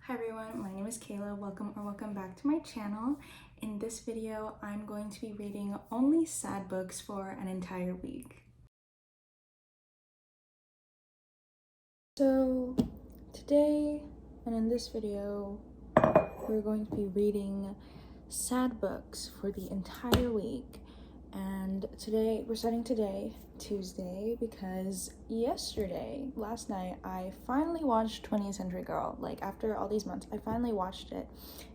Hi everyone, my name is Kayla. Welcome back to my channel. In this video, I'm going to be reading only sad books for an entire week. So today and in this video, we're going to be reading sad books for the entire week. And we're starting today, Tuesday, because last night, I finally watched 20th Century Girl. Like, after all these months, I finally watched it,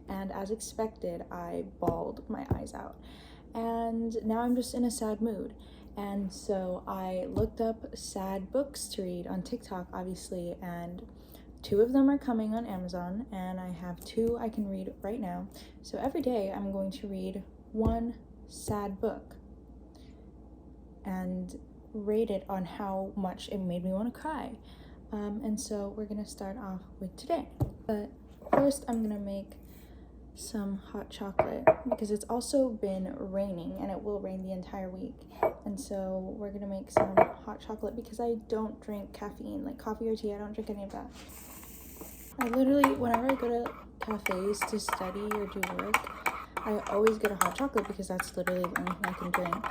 and as expected, I bawled my eyes out. And now I'm just in a sad mood. And so I looked up sad books to read on TikTok, obviously, and 2 of them are coming on Amazon, and I have 2 I can read right now. So every day I'm going to read one sad book and rate it on how much it made me want to cry. And so we're gonna start off with today. But first I'm gonna make some hot chocolate because it's also been raining and it will rain the entire week. And so we're gonna make some hot chocolate because I don't drink caffeine, like coffee or tea. I don't drink any of that. I literally, whenever I go to cafes to study or do work, I always get a hot chocolate because that's literally the only thing I can drink.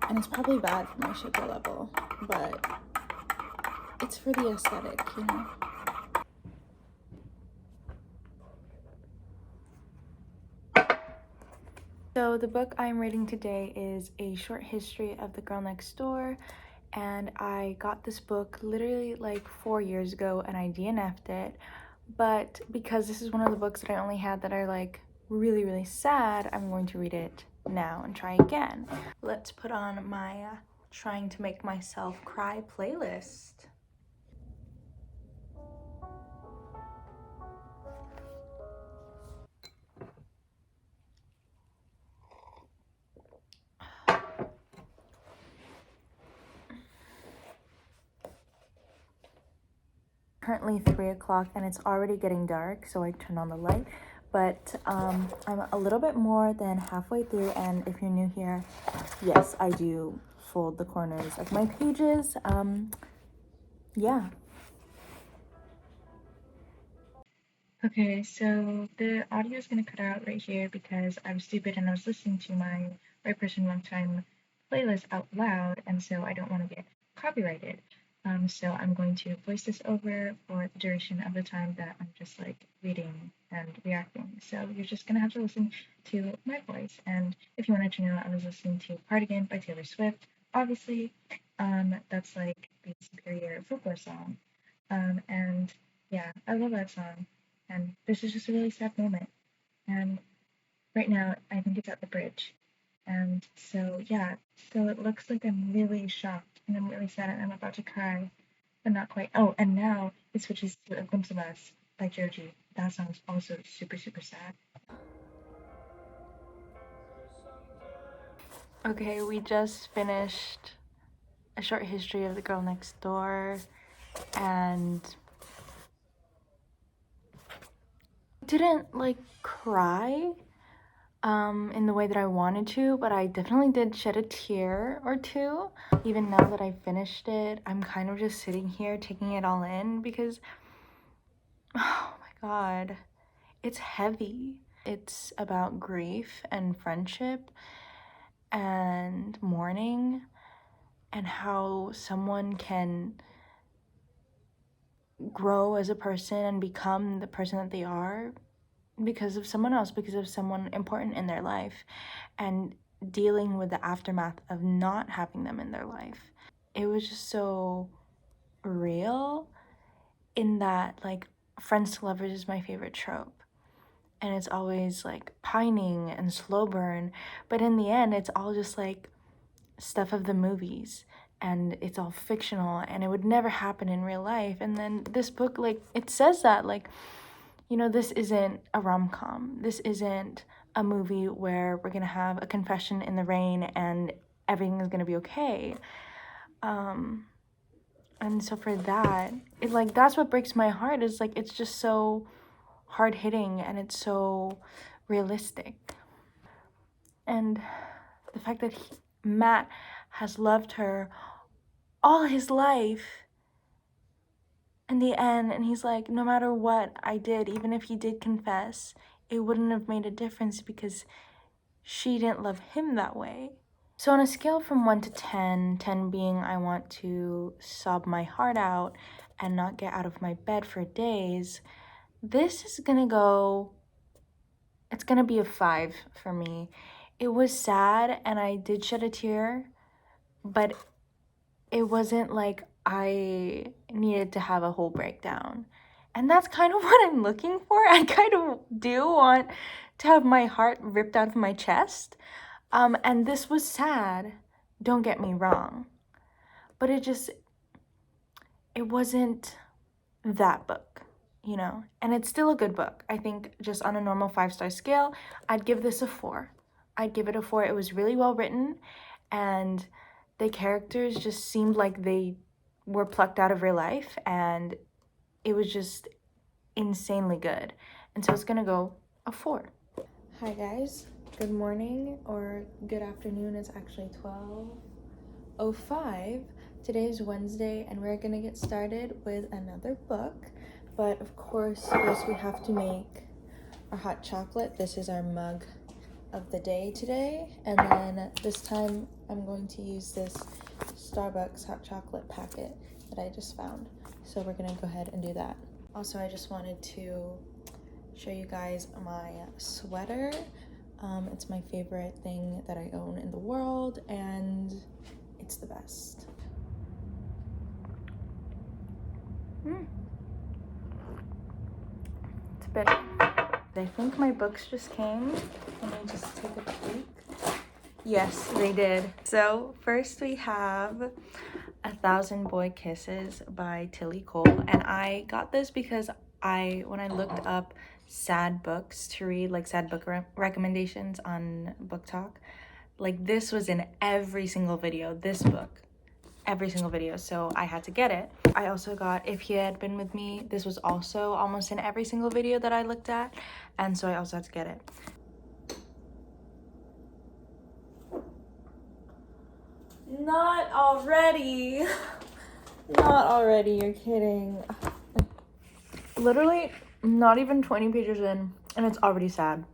And it's probably bad for my sugar level, but it's for the aesthetic, you know? So the book I'm reading today is A Short History of the Girl Next Door, and I got this book literally like 4 years ago and I DNF'd it, but because this is one of the books that I only had that are like really sad, I'm going to read it now and try again. Let's put on my trying to make myself cry playlist. Currently 3 o'clock and it's already getting dark, so I turned on the light, but I'm a little bit more than halfway through, and if you're new here, yes, I do fold the corners of my pages. Yeah. Okay, so the audio is going to cut out right here because I'm stupid and I was listening to my Right Person Wrong Time playlist out loud, and so I don't want to get copyrighted. So I'm going to voice this over for the duration of the time that I'm just like reading and reacting. So you're just going to have to listen to my voice. And if you wanted to know, I was listening to Cardigan by Taylor Swift. Obviously, that's like the superior folklore song. And yeah, I love that song. And this is just a really sad moment. And right now, I think it's at the bridge. And so, yeah, so it looks like I'm really shocked and I'm really sad and I'm about to cry, but not quite. Oh, and now it switches to A Glimpse of Us by Joji. That song is also super sad. Okay, we just finished A Short History of the Girl Next Door, and didn't like cry in the way that I wanted to, but I definitely did shed a tear or two. Even now that I finished it, I'm kind of just sitting here taking it all in because, oh my god, it's heavy. It's about grief and friendship and mourning and how someone can grow as a person and become the person that they are because of someone else, because of someone important in their life, and dealing with the aftermath of not having them in their life. It was just so real in that, like, friends to lovers is my favorite trope. And it's always like pining and slow burn, but in the end, it's all just like stuff of the movies and it's all fictional and it would never happen in real life. And then this book, like, it says that, like, you know, this isn't a rom-com. This isn't a movie where we're gonna have a confession in the rain and everything is gonna be okay. And so for that, it, like, that's what breaks my heart, is like it's just so hard-hitting and it's so realistic. And the fact that Matt has loved her all his life, in the end, and he's like, no matter what I did, even if he did confess, it wouldn't have made a difference because she didn't love him that way. So on a scale from 1 to 10, 10 being I want to sob my heart out and not get out of my bed for days, this is gonna go, it's gonna be a 5 for me. It was sad and I did shed a tear, but it wasn't like I needed to have a whole breakdown. And that's kind of what I'm looking for. I kind of do want to have my heart ripped out of my chest. And this was sad, don't get me wrong. But it wasn't that book, you know? And it's still a good book. I think just on a normal 5-star scale, I'd give this a 4. I'd give it a 4. It was really well written, and the characters just seemed like they were plucked out of real life, and it was just insanely good. And so it's gonna go a 4. Hi guys, good morning or good afternoon. It's actually 12:05. Today is Wednesday and we're gonna get started with another book. But of course, first we have to make our hot chocolate. This is our mug of the day today. And then this time I'm going to use this Starbucks hot chocolate packet that I just found. So we're gonna go ahead and do that. Also, I just wanted to show you guys my sweater. It's my favorite thing that I own in the world, and it's the best. It's bitter. I think my books just came. Let me just take a peek. Yes, they did. So first we have A Thousand Boy Kisses by Tilly Cole, and I got this because when I looked up sad books to read, like sad book recommendations on Book Talk, like this was in every single video, this book, every single video, so I had to get it. I also got If He Had Been With Me. This was also almost in every single video that I looked at, and so I also had to get it. Not already. Not already, you're kidding. Literally not even 20 pages in and it's already sad.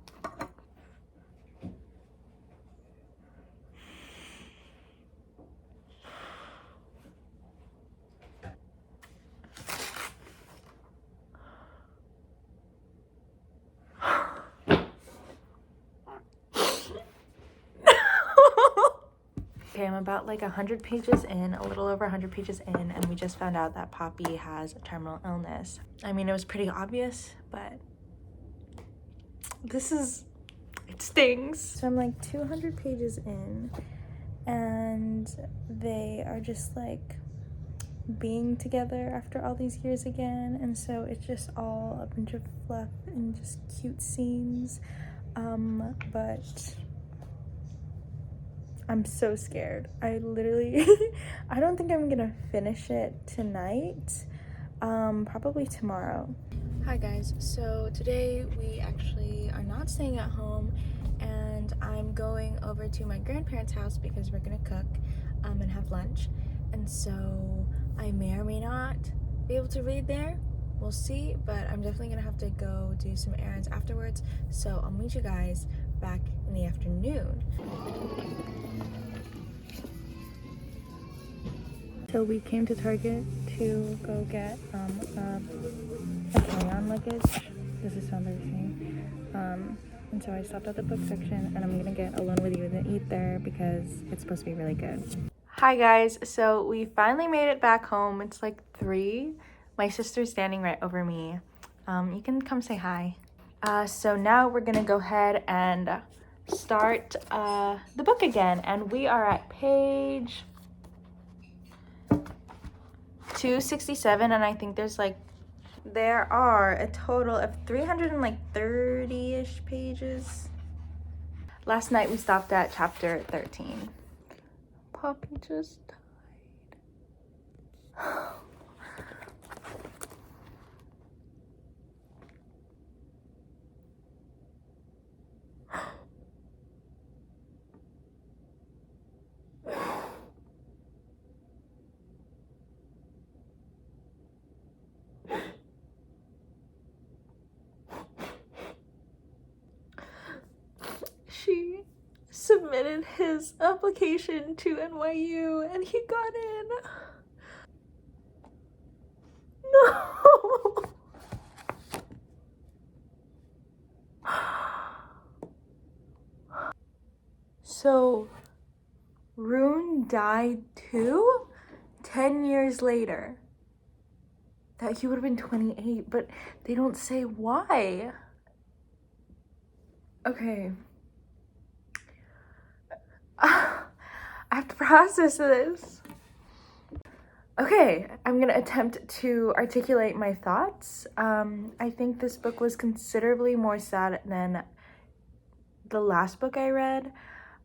Okay, I'm about like 100 pages in, a little over 100 pages in, and we just found out that Poppy has a terminal illness. I mean, it was pretty obvious, but it stings. So I'm like 200 pages in, and they are just like being together after all these years again, and so it's just all a bunch of fluff and just cute scenes, but I'm so scared. I literally I don't think I'm gonna finish it tonight. Probably tomorrow. Hi guys, so today we actually are not staying at home, and I'm going over to my grandparents' house because we're gonna cook and have lunch, and so I may or may not be able to read there. We'll see, but I'm definitely gonna have to go do some errands afterwards, so I'll meet you guys back in the afternoon. So we came to Target to go get a carry-on luggage. This is so embarrassing. And so I stopped at the book section, and I'm gonna get Alone with You and eat there because it's supposed to be really good. Hi guys, so we finally made it back home. It's like 3. My sister's standing right over me. You can come say hi. So now we're gonna go ahead and start the book again, and we are at page 267, and I think there are a total of 330-ish pages. Last night we stopped at chapter 13. Poppy just died. submitted his application to NYU and he got in. No! So, Rune died too? 10 years later. That he would have been 28, but they don't say why. Okay. I have to process this. Okay, I'm gonna attempt to articulate my thoughts. I think this book was considerably more sad than the last book I read.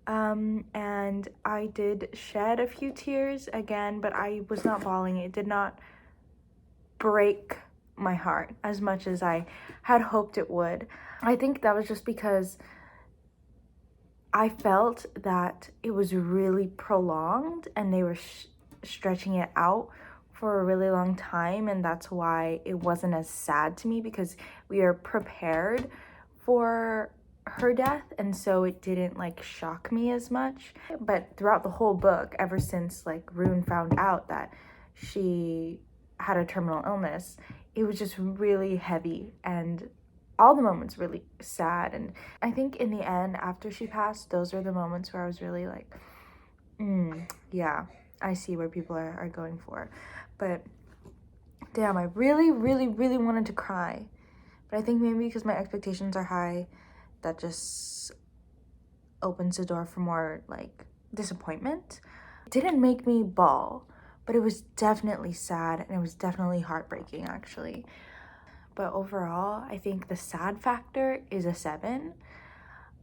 And I did shed a few tears again, but I was not bawling. It did not break my heart as much as I had hoped it would. I think that was just because I felt that it was really prolonged and they were stretching it out for a really long time, and that's why it wasn't as sad to me, because we are prepared for her death, and so it didn't like shock me as much. But throughout the whole book, ever since like Rune found out that she had a terminal illness, it was just really heavy and all the moments really sad. And I think in the end, after she passed, those are the moments where I was really like, yeah, I see where people are going for. But damn, I really, really, really wanted to cry. But I think maybe because my expectations are high, that just opens the door for more like disappointment. It didn't make me bawl, but it was definitely sad and it was definitely heartbreaking actually. But overall, I think the sad factor is a 7.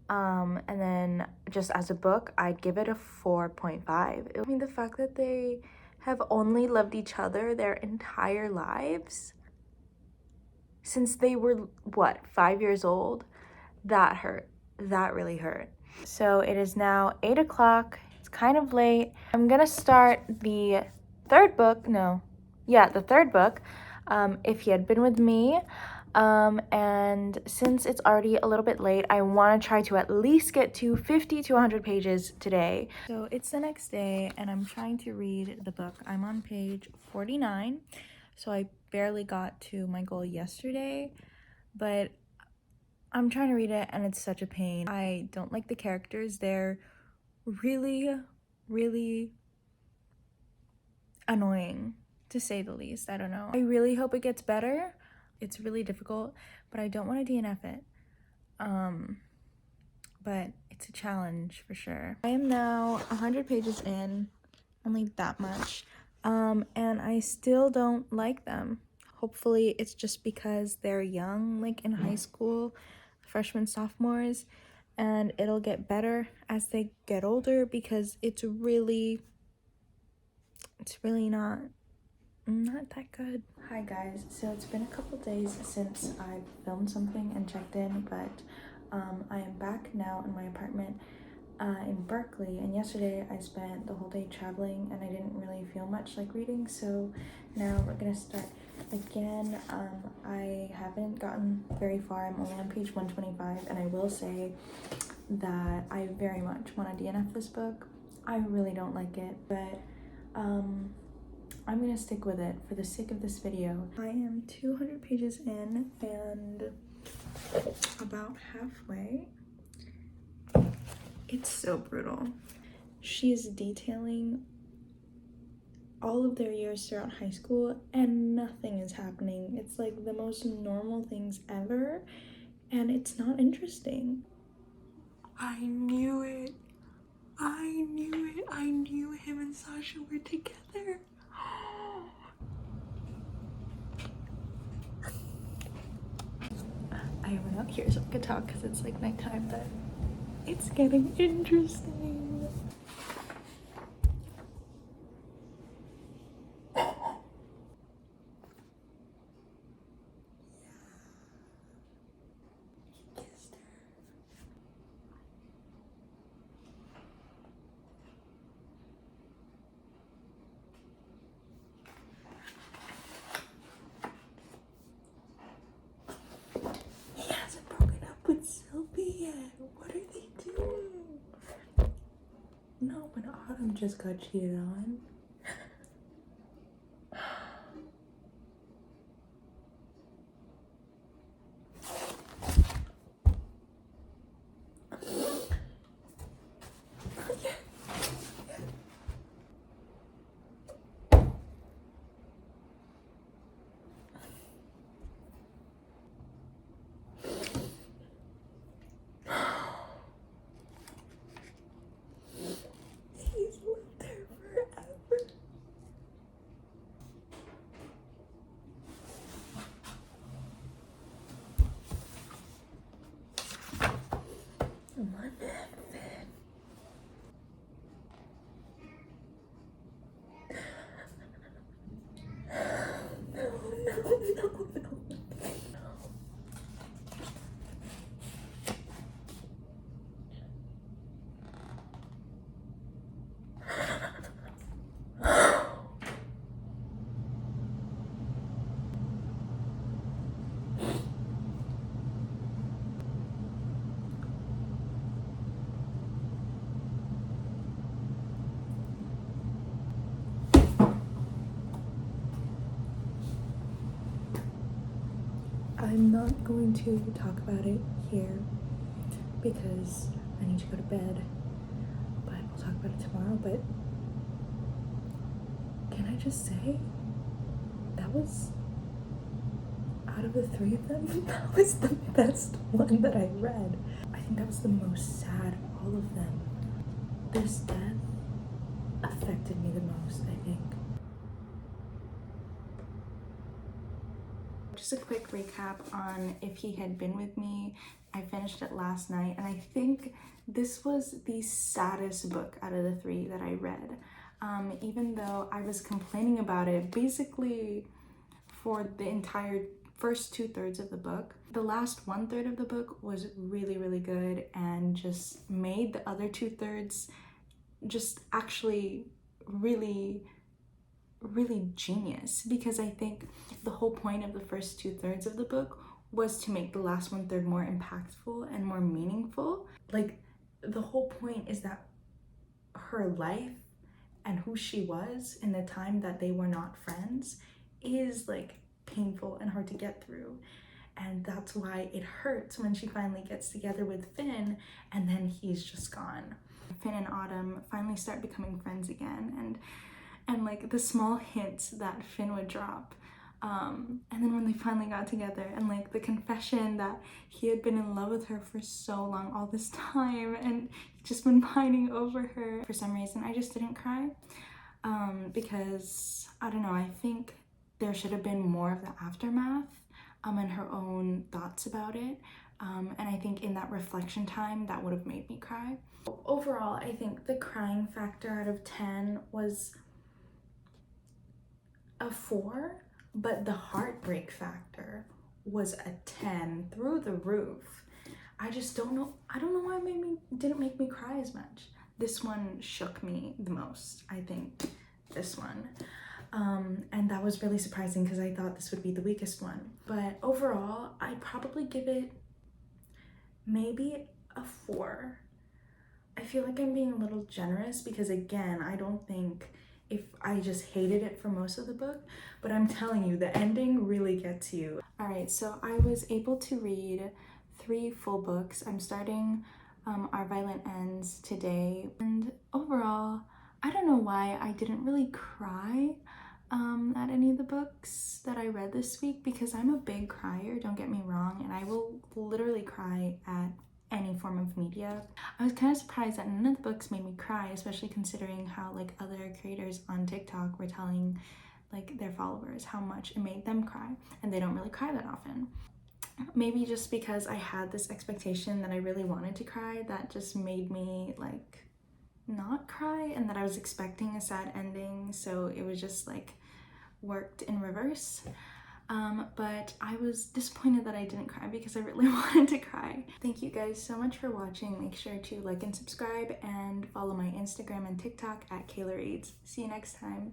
And then just as a book, I'd give it a 4.5. I mean, the fact that they have only loved each other their entire lives since they were, what, 5 years old? That hurt. That really hurt. So it is now 8 o'clock. It's kind of late. I'm gonna start the third book. The third book, If He Had Been With Me. And since it's already a little bit late, I want to try to at least get to 50 to 100 pages today. So it's the next day and I'm trying to read the book. I'm on page 49, so I barely got to my goal yesterday, but I'm trying to read it and it's such a pain. I don't like the characters. They're really, really annoying, to say the least. I don't know. I really hope it gets better. It's really difficult, but I don't want to DNF it. But it's a challenge for sure. I am now 100 pages in, only that much, and I still don't like them. Hopefully it's just because they're young, like in high school, freshmen, sophomores, and it'll get better as they get older, because it's really not that good. Hi guys, so it's been a couple days since I filmed something and checked in, but I am back now in my apartment in Berkeley, and yesterday I spent the whole day traveling and I didn't really feel much like reading, so now we're gonna start again. I haven't gotten very far. I'm only on page 125, and I will say that I very much want to DNF this book. I really don't like it, but I'm gonna stick with it for the sake of this video. I am 200 pages in and about halfway. It's so brutal. She is detailing all of their years throughout high school and nothing is happening. It's like the most normal things ever, and it's not interesting. I knew it. I knew him and Sasha were together. I went out here so I could talk because it's like nighttime, but it's getting interesting. He hasn't broken up with Sylvie yet. What are they doing? not when Autumn just got cheated on. He's lived there forever. My man, Finn. No. I'm not going to talk about it here because I need to go to bed, but we'll talk about it tomorrow. But can I just say, that was, out of the three of them, that was the best one that I read. I think that was the most sad of all of them. This death affected me the most, I think. Just a quick recap on If He Had Been With Me. I finished it last night, and I think this was the saddest book out of the three that I read. Even though I was complaining about it basically for the entire first 2/3 of the book, the last 1/3 of the book was really, really good and just made the other 2/3 just actually really genius, because I think the whole point of the first 2/3 of the book was to make the last 1/3 more impactful and more meaningful. Like, the whole point is that her life and who she was in the time that they were not friends is like painful and hard to get through, and that's why it hurts when she finally gets together with Finn and then he's just gone. Finn and Autumn finally start becoming friends again, and like the small hints that Finn would drop, and then when they finally got together, and like the confession that he had been in love with her for so long, all this time, and just been pining over her. For some reason I just didn't cry, because I don't know, I think there should have been more of the aftermath, and her own thoughts about it, and I think in that reflection time that would have made me cry. Overall, I think the crying factor out of 10 was a 4, but the heartbreak factor was a 10 through the roof. I just don't know, I don't know why it didn't make me cry as much. This one shook me the most, I think, this one. And that was really surprising because I thought this would be the weakest one. But overall, I'd probably give it maybe a 4. I feel like I'm being a little generous because, again, I don't think if I just hated it for most of the book, but I'm telling you, the ending really gets you. All right, so I was able to read 3 full books. I'm starting Our Violent Ends today, and overall, I don't know why I didn't really cry at any of the books that I read this week, because I'm a big crier, don't get me wrong, and I will literally cry at any form of media. I was kind of surprised that none of the books made me cry, especially considering how like other creators on TikTok were telling like their followers how much it made them cry, and they don't really cry that often. Maybe just because I had this expectation that I really wanted to cry, that just made me like not cry, and that I was expecting a sad ending, so it was just like worked in reverse. But I was disappointed that I didn't cry because I really wanted to cry. Thank you guys so much for watching. Make sure to like and subscribe, and follow my Instagram and TikTok at Kayla Reads. See you next time.